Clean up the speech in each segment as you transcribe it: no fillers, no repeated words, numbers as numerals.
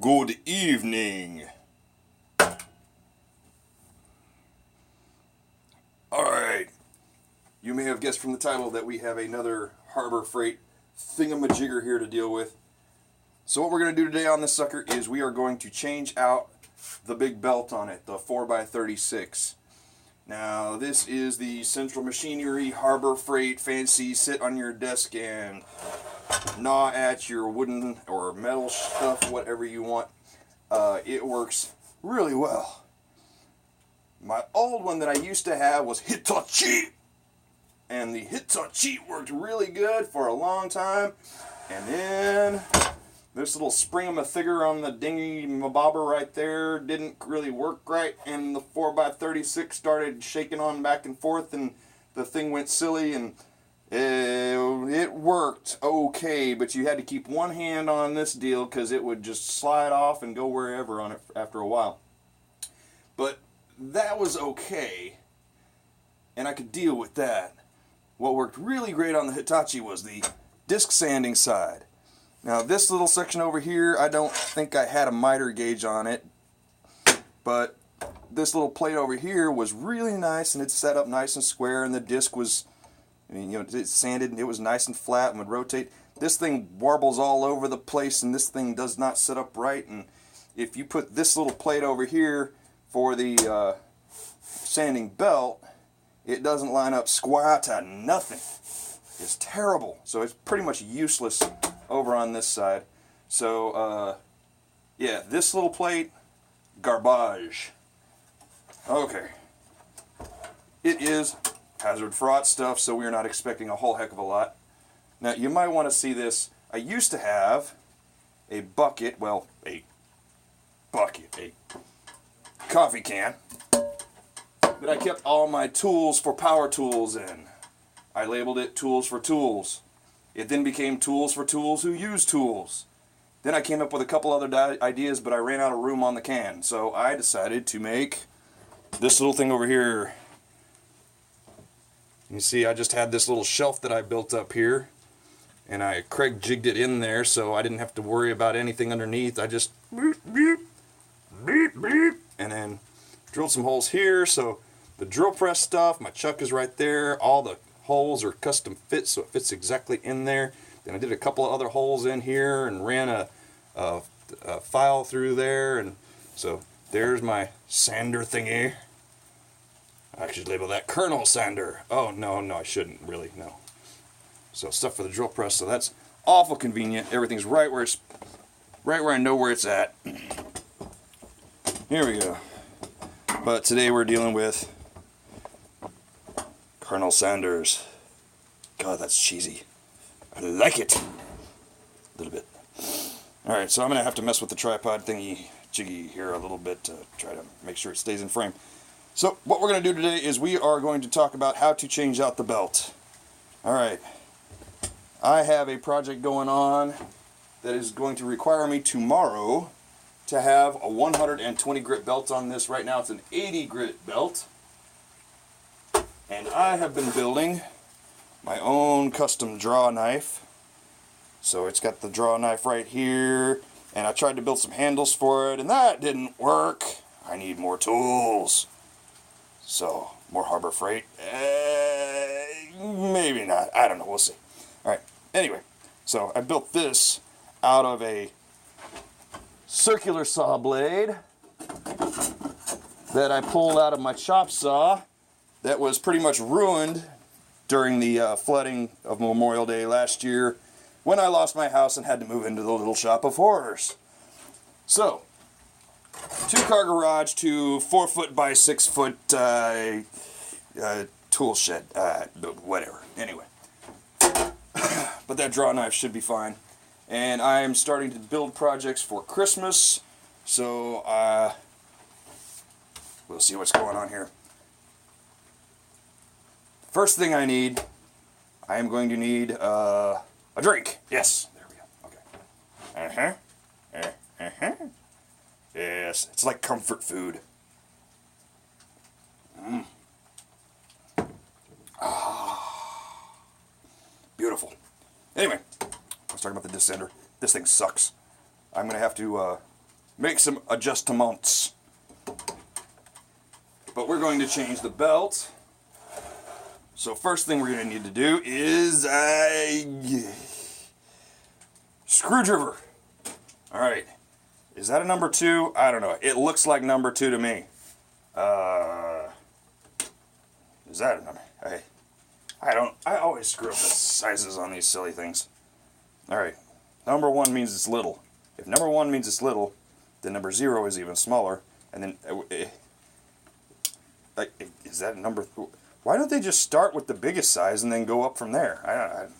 Good evening. Alright, you may have guessed from the title that we have another Harbor Freight thingamajigger here to deal with. So what we're going to do today on this sucker is we are going to change out the big belt on it, the 4x36. Now this is the Central Machinery Harbor Freight fancy sit on your desk and gnaw at your wooden or metal stuff, whatever you want. It works really well. My old one that I used to have was Hitachi, and the Hitachi worked really good for a long time, and then this little spring-a-ma-thigger on the dinghy bobber right there didn't really work right, and the 4x36 started shaking on back and forth, and the thing went silly, and it worked okay, but you had to keep one hand on this deal because it would just slide off and go wherever on it after a while. But that was okay, and I could deal with that. What worked really great on the Hitachi was the disc sanding side. Now this little section over here, I don't think I had a miter gauge on it, but this little plate over here was really nice, and it's set up nice and square, and the disc was, it's sanded, and it was nice and flat and would rotate. This thing warbles all over the place, and this thing does not sit up right, and if you put this little plate over here for the sanding belt, it doesn't line up squat to nothing. It's terrible. So it's pretty much useless over on this side. So yeah, this little plate, garbage. Okay. It is hazard fraught stuff, so we're not expecting a whole heck of a lot. Now you might want to see this. I used to have a bucket, a coffee can that I kept all my tools for power tools in. I labeled it Tools for Tools. It then became Tools for Tools Who Use Tools. Then I came up with a couple other ideas, but I ran out of room on the can, so I decided to make this little thing over here. You see, I just had this little shelf that I built up here, and I Craig jigged it in there so I didn't have to worry about anything underneath. I just beep, beep, beep, beep, and then drilled some holes here, so the drill press stuff, my chuck is right there, all the holes are custom fit, so it fits exactly in there. Then I did a couple of other holes in here and ran a file through there, and so there's my sander thingy. I should label that Colonel Sander. Oh, no, I shouldn't really, no. So stuff for the drill press, so that's awful convenient. Everything's right where I know where it's at. Here we go. But today we're dealing with Colonel Sanders. God, that's cheesy. I like it. A little bit. Alright, so I'm going to have to mess with the tripod thingy jiggy here a little bit to try to make sure it stays in frame. So what we're going to do today is we are going to talk about how to change out the belt. Alright. I have a project going on that is going to require me tomorrow to have a 120 grit belt on this. Right now it's an 80 grit belt. And I have been building my own custom draw knife. So it's got the draw knife right here, and I tried to build some handles for it, and that didn't work. I need more tools. So, more Harbor Freight? Maybe not. I don't know. We'll see. Alright, anyway, so I built this out of a circular saw blade that I pulled out of my chop saw that was pretty much ruined during the flooding of Memorial Day last year when I lost my house and had to move into the little shop of horrors. So, 2-car garage to 4-foot by 6-foot tool shed, whatever. Anyway, but that draw knife should be fine. And I'm starting to build projects for Christmas, so we'll see what's going on here. First thing I am going to need a drink. Yes, there we go. Okay. Yes, it's like comfort food. Beautiful. Anyway, let's talk about the disc sander. This thing sucks. I'm going to have to make some adjustments. But we're going to change the belt. So first thing we're going to need to do is a screwdriver. All right. Is that a number 2? I don't know. It looks like number 2 to me. Is that a number? I always screw up the sizes on these silly things. All right. Number 1 means it's little. If number 1 means it's little, then number 0 is even smaller. And then, is that a number? Why don't they just start with the biggest size and then go up from there?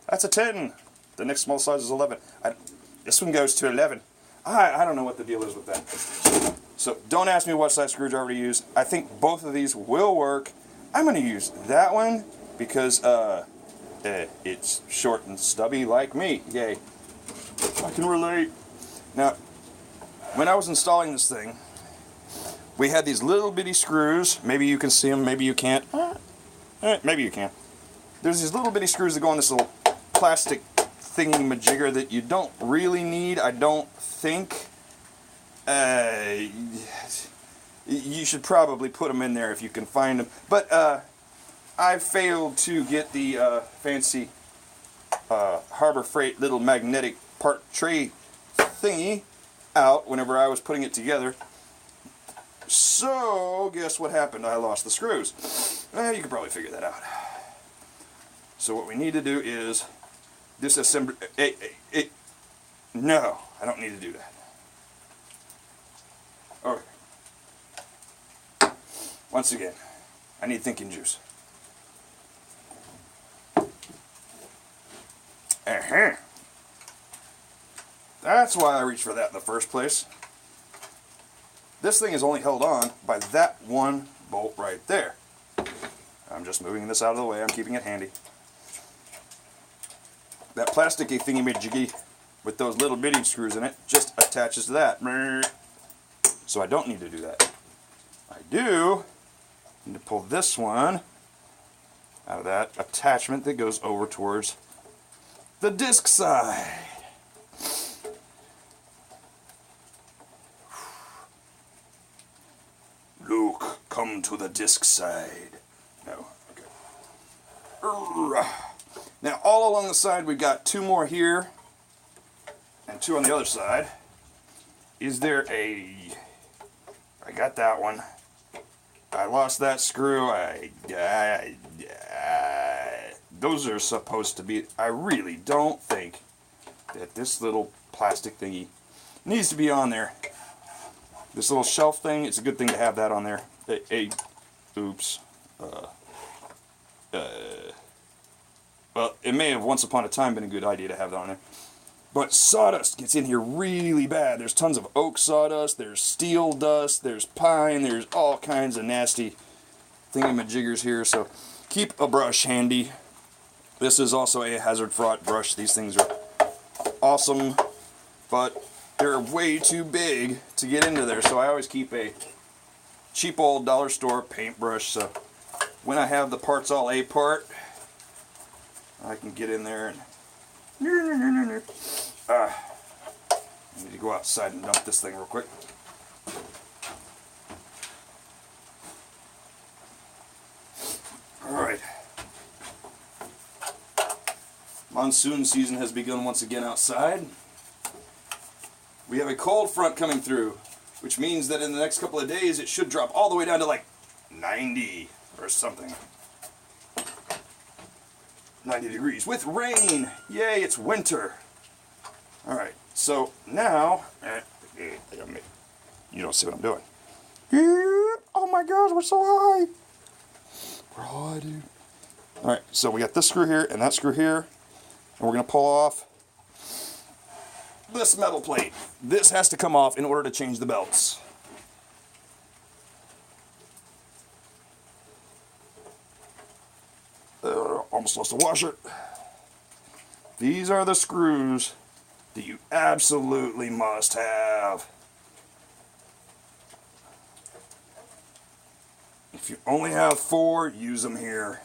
That's a 10. The next small size is 11. This one goes to 11. I don't know what the deal is with that. So don't ask me what size screwdriver to use. I think both of these will work. I'm going to use that one because it's short and stubby like me. Yay. I can relate. Now, when I was installing this thing, we had these little bitty screws. Maybe you can see them, maybe you can't. Maybe you can. There's these little bitty screws that go on this little plastic thingy-majigger that you don't really need, I don't think. You should probably put them in there if you can find them. But I failed to get the fancy Harbor Freight little magnetic part tray thingy out whenever I was putting it together. So, guess what happened? I lost the screws. You can probably figure that out. So what we need to do is disassemble. No, I don't need to do that. Okay. Once again, I need thinking juice. That's why I reached for that in the first place. This thing is only held on by that one bolt right there. I'm just moving this out of the way. I'm keeping it handy. That plasticky thingy-majiggy with those little bitty screws in it just attaches to that. So I don't need to do that. I do need to pull this one out of that attachment that goes over towards the disc side. Luke, come to the disc side. No, okay. Now, all along the side, we've got 2 more here, and 2 on the other side. Is there a... I got that one. I lost that screw. Those are supposed to be... I really don't think that this little plastic thingy needs to be on there. This little shelf thing, it's a good thing to have that on there. Oops. Well, it may have once upon a time been a good idea to have that on there. But sawdust gets in here really bad. There's tons of oak sawdust, there's steel dust, there's pine, there's all kinds of nasty thingy-majiggers here. So keep a brush handy. This is also a hazard-fraught brush. These things are awesome, but they're way too big to get into there. So I always keep a cheap old dollar store paintbrush. So when I have the parts all apart, I can get in there and I need to go outside and dump this thing real quick. Alright. Monsoon season has begun once again outside. We have a cold front coming through, which means that in the next couple of days it should drop all the way down to like 90 or something. 90 degrees with rain. Yay, it's winter. Alright, so now, you don't see what I'm doing. Oh my gosh, we're so high. We're high, dude. Alright, so we got this screw here and that screw here, and we're going to pull off this metal plate. This has to come off in order to change the belts. Almost lost a washer. These are the screws that you absolutely must have. If you only have 4, use them here.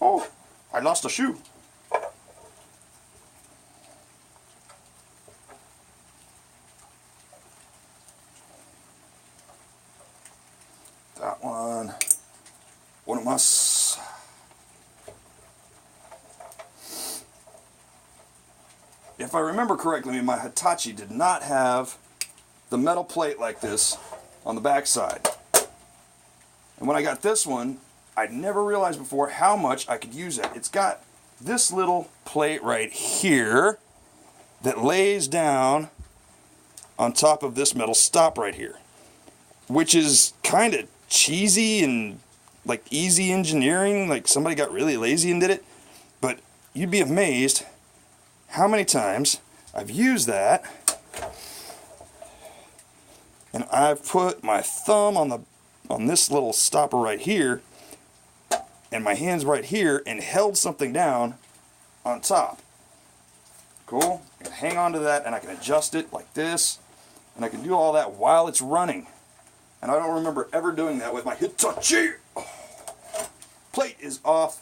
Oh, I lost a shoe. Got one. One of us. If I remember correctly, my Hitachi did not have the metal plate like this on the back side. And when I got this one, I'd never realized before how much I could use it. It's got this little plate right here that lays down on top of this metal stop right here, which is kind of cheesy and like easy engineering, like somebody got really lazy and did it. But you'd be amazed how many times I've used that, and I've put my thumb on this little stopper right here and my hands right here and held something down on top. Cool. I can hang on to that and I can adjust it like this, and I can do all that while it's running. And I don't remember ever doing that with my Hitachi. Oh. Plate is off.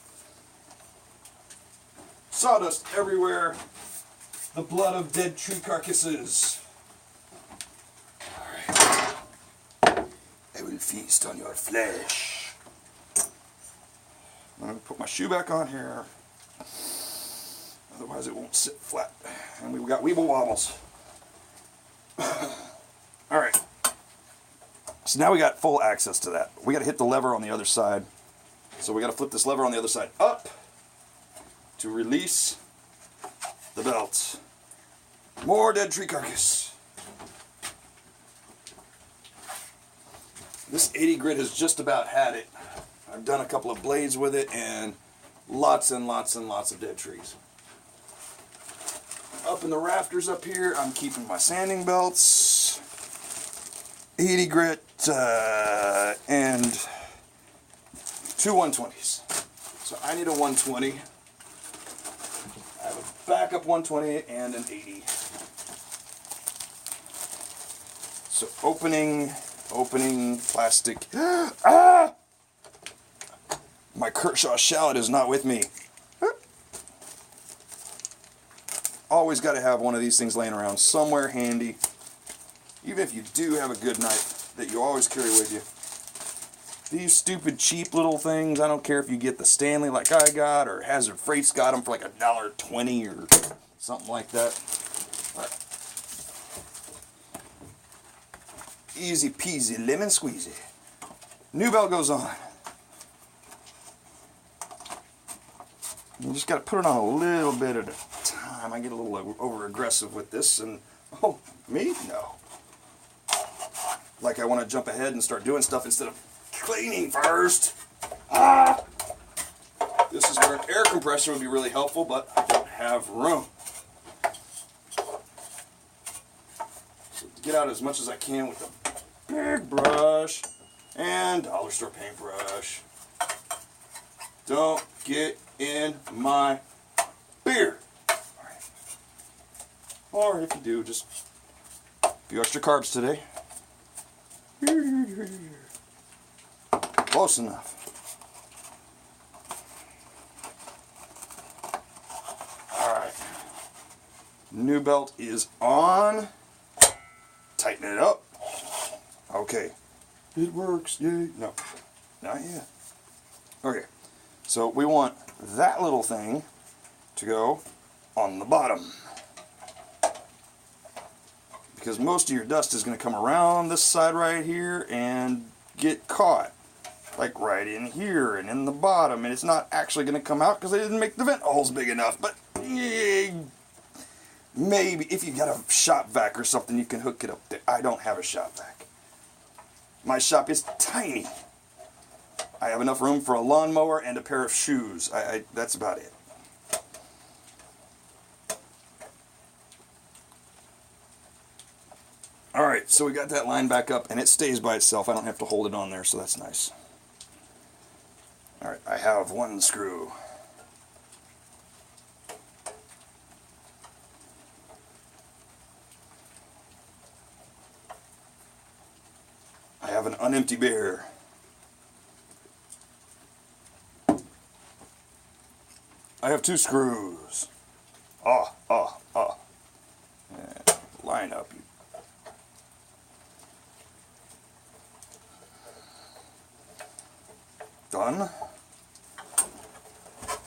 Sawdust everywhere. The blood of dead tree carcasses. Alright. I will feast on your flesh. I'm going to put my shoe back on here. Otherwise it won't sit flat. And we've got weeble wobbles. Alright. So now we got full access to that. We got to hit the lever on the other side. So we got to flip this lever on the other side up to release the belt. More dead tree carcass. This 80 grit has just about had it. I've done a couple of blades with it and lots and lots and lots of dead trees. Up in the rafters up here, I'm keeping my sanding belts, 80 grit, and two 120s. So I need a 120. I have a backup 120 and an 80. So opening plastic. Ah! My Kershaw shallot is not with me. Always got to have one of these things laying around somewhere handy. Even if you do have a good knife that you always carry with you. These stupid cheap little things, I don't care if you get the Stanley like I got, or Hazard Freight's got them for like $1.20 or something like that. Right. Easy peasy lemon squeezy. New belt goes on. You just got to put it on a little bit at a time. I get a little over aggressive with this, and oh, me? No. Like I want to jump ahead and start doing stuff instead of cleaning first. Ah! This is where an air compressor would be really helpful, but I don't have room. So to get out as much as I can with the big brush and dollar store paintbrush. Don't get in my beard. Right. Or if you do, just a few extra carbs today. Close enough. Alright. New belt is on. Tighten it up. Okay. It works. Yay. No. Not yet. Okay. So we want that little thing to go on the bottom. Because most of your dust is going to come around this side right here and get caught. Like right in here and in the bottom. And it's not actually going to come out because I didn't make the vent holes big enough. But maybe if you got a shop vac or something, you can hook it up there. I don't have a shop vac. My shop is tiny. I have enough room for a lawnmower and a pair of shoes. That's about it. Alright, so we got that line back up, and it stays by itself. I don't have to hold it on there, so that's nice. Alright, I have one screw. I have an unempty beer. I have two screws. And line up. Done.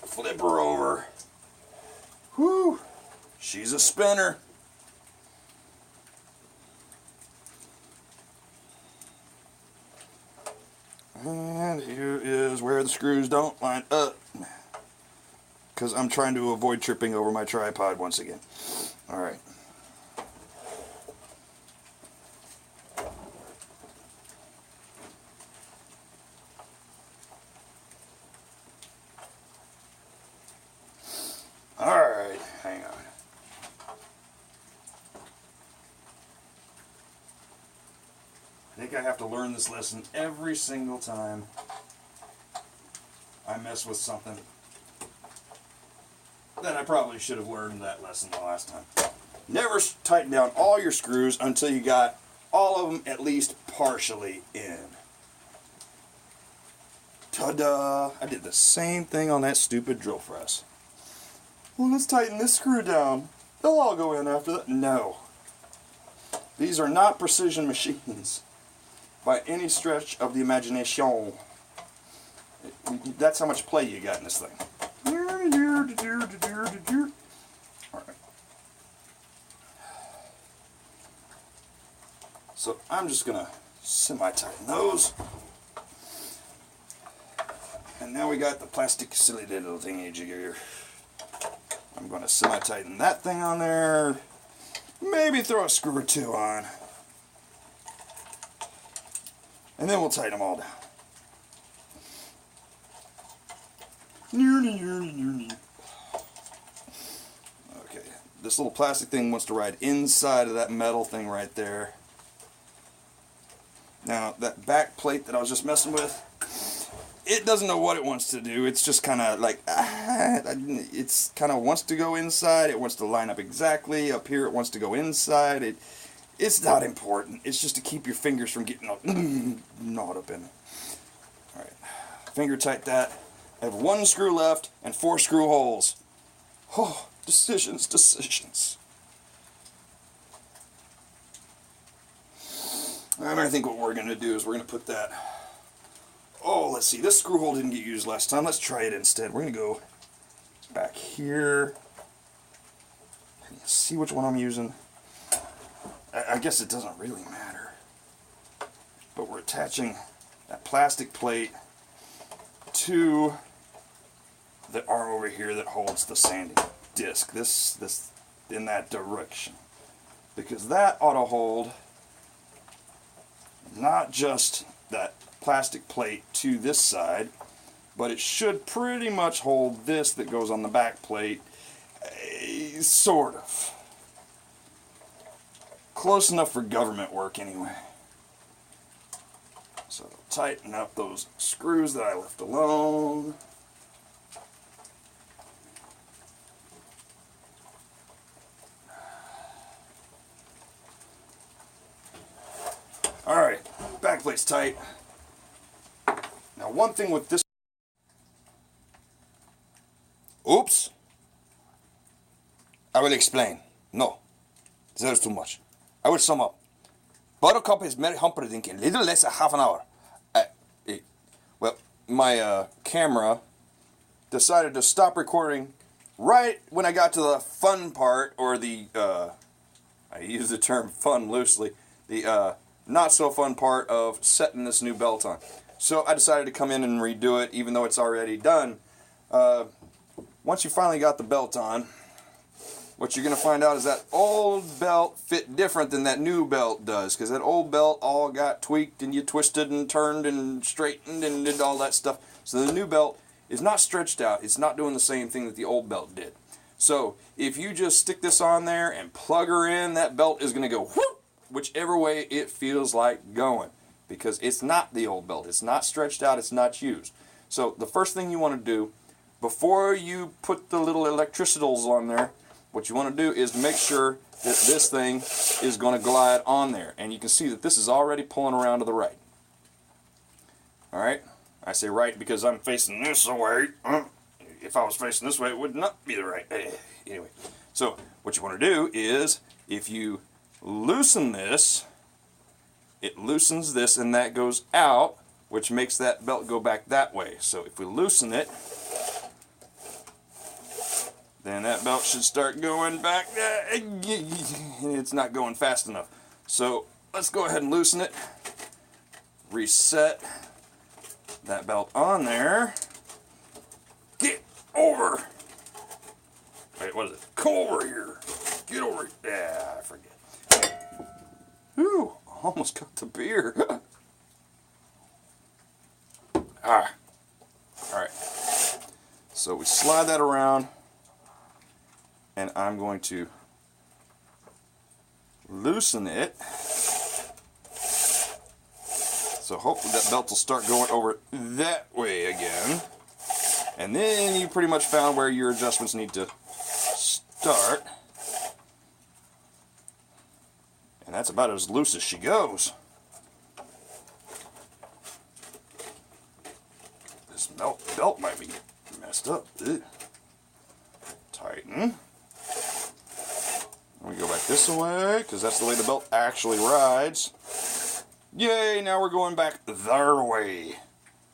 Flip her over. Whew. She's a spinner. And here is where the screws don't line up, because I'm trying to avoid tripping over my tripod once again. Alright. Alright, hang on. I think I have to learn this lesson every single time I mess with something. Then I probably should have learned that lesson the last time. Never tighten down all your screws until you got all of them at least partially in. Ta-da! I did the same thing on that stupid drill press. Well, let's tighten this screw down. They'll all go in after that. No. These are not precision machines by any stretch of the imagination. That's how much play you got in this thing. Alright. So I'm just going to semi-tighten those. And now we got the plastic silly little thingy jigger. I'm going to semi-tighten that thing on there. Maybe throw a screw or two on. And then we'll tighten them all down. Okay, this little plastic thing wants to ride inside of that metal thing right there. Now, that back plate that I was just messing with, it doesn't know what it wants to do. It's just kind of like, it's kind of wants to go inside. It wants to line up exactly. Up here it wants to go inside. It's not important. It's just to keep your fingers from getting gnawed up in it. Alright, finger tight that. I have 1 screw left and 4 screw holes. Oh, decisions, decisions. I think what we're going to do is we're going to put that... Oh, let's see. This screw hole didn't get used last time. Let's try it instead. We're going to go back here. See which one I'm using. I guess it doesn't really matter. But we're attaching that plastic plate to the arm over here that holds the sanding disc. This in that direction. Because that ought to hold not just that plastic plate to this side, but it should pretty much hold this that goes on the back plate, sort of. Close enough for government work anyway. So tighten up those screws that I left alone. Alright, back plate's tight. Now one thing with this... Oops! I will explain. No, there's too much. I will sum up. Buttercup is Mary Humperdinck in little less than half an hour. Well, my camera decided to stop recording right when I got to the fun part, or the, I use the term fun loosely, the not so fun part of setting this new belt on. So I decided to come in and redo it, even though it's already done. Once you finally got the belt on, what you're going to find out is that old belt fit different than that new belt does, because that old belt all got tweaked and you twisted and turned and straightened and did all that stuff. So the new belt is not stretched out. It's not doing the same thing that the old belt did. So if you just stick this on there and plug her in, that belt is going to go whoop, whichever way it feels like going, because it's not the old belt. It's not stretched out. It's not used. So the first thing you want to do before you put the little electricitals on there, what you want to do is make sure that this thing is going to glide on there. And you can see that this is already pulling around to the right. Alright? I say right because I'm facing this way. If I was facing this way, it would not be the right. Anyway, so what you want to do is, if you loosen this, it loosens this and that goes out. which makes that belt go back that way. So if we loosen it, then that belt should start going back. It's not going fast enough. So let's go ahead and loosen it. Reset that belt on there. Get over. Wait, what is it? Come over here. Get over here. Yeah, I forget. Whew, almost got the beer. Alright. So we slide that around, and I'm going to loosen it. So hopefully that belt will start going over that way again. And then you pretty much found where your adjustments need to start. And that's about as loose as she goes. This belt might be messed up. Ugh. Tighten. We go back this way, because that's the way the belt actually rides. Yay, now we're going back their way.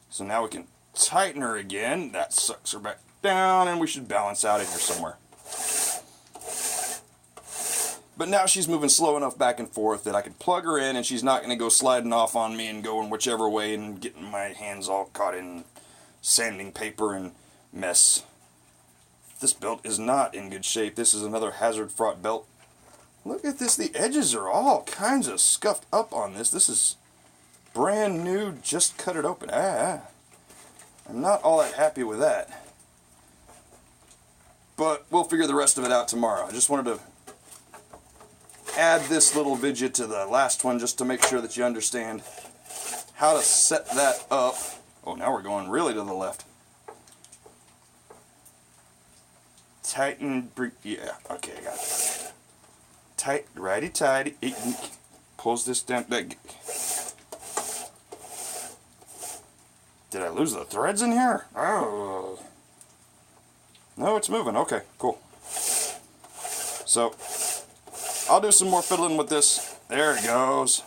So now we can tighten her again. That sucks her back down, and we should balance out in here somewhere. But now she's moving slow enough back and forth that I can plug her in, and she's not going to go sliding off on me and going whichever way and getting my hands all caught in sanding paper and mess. This belt is not in good shape. This is another hazard-fraught belt. Look at this. The edges are all kinds of scuffed up on this. This is brand new, just cut it open. I'm not all that happy with that. But we'll figure the rest of it out tomorrow. I just wanted to add this little vidget to the last one just to make sure that you understand how to set that up. Oh, now we're going really to the left. Tighten, yeah, okay, I got it. Tight, righty tighty. Pulls this down. Did I lose the threads in here? Oh. No, it's moving. Okay, cool. So, I'll do some more fiddling with this. There it goes.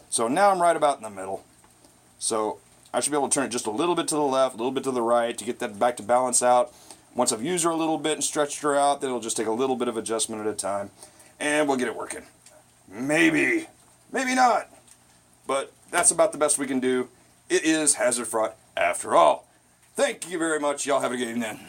So now I'm right about in the middle. So I should be able to turn it just a little bit to the left, a little bit to the right to get that back to balance out. Once I've used her a little bit and stretched her out, then it'll just take a little bit of adjustment at a time. And we'll get it working. Maybe. Maybe not. But that's about the best we can do. It is hazard fraught after all. Thank you very much. Y'all have a good evening.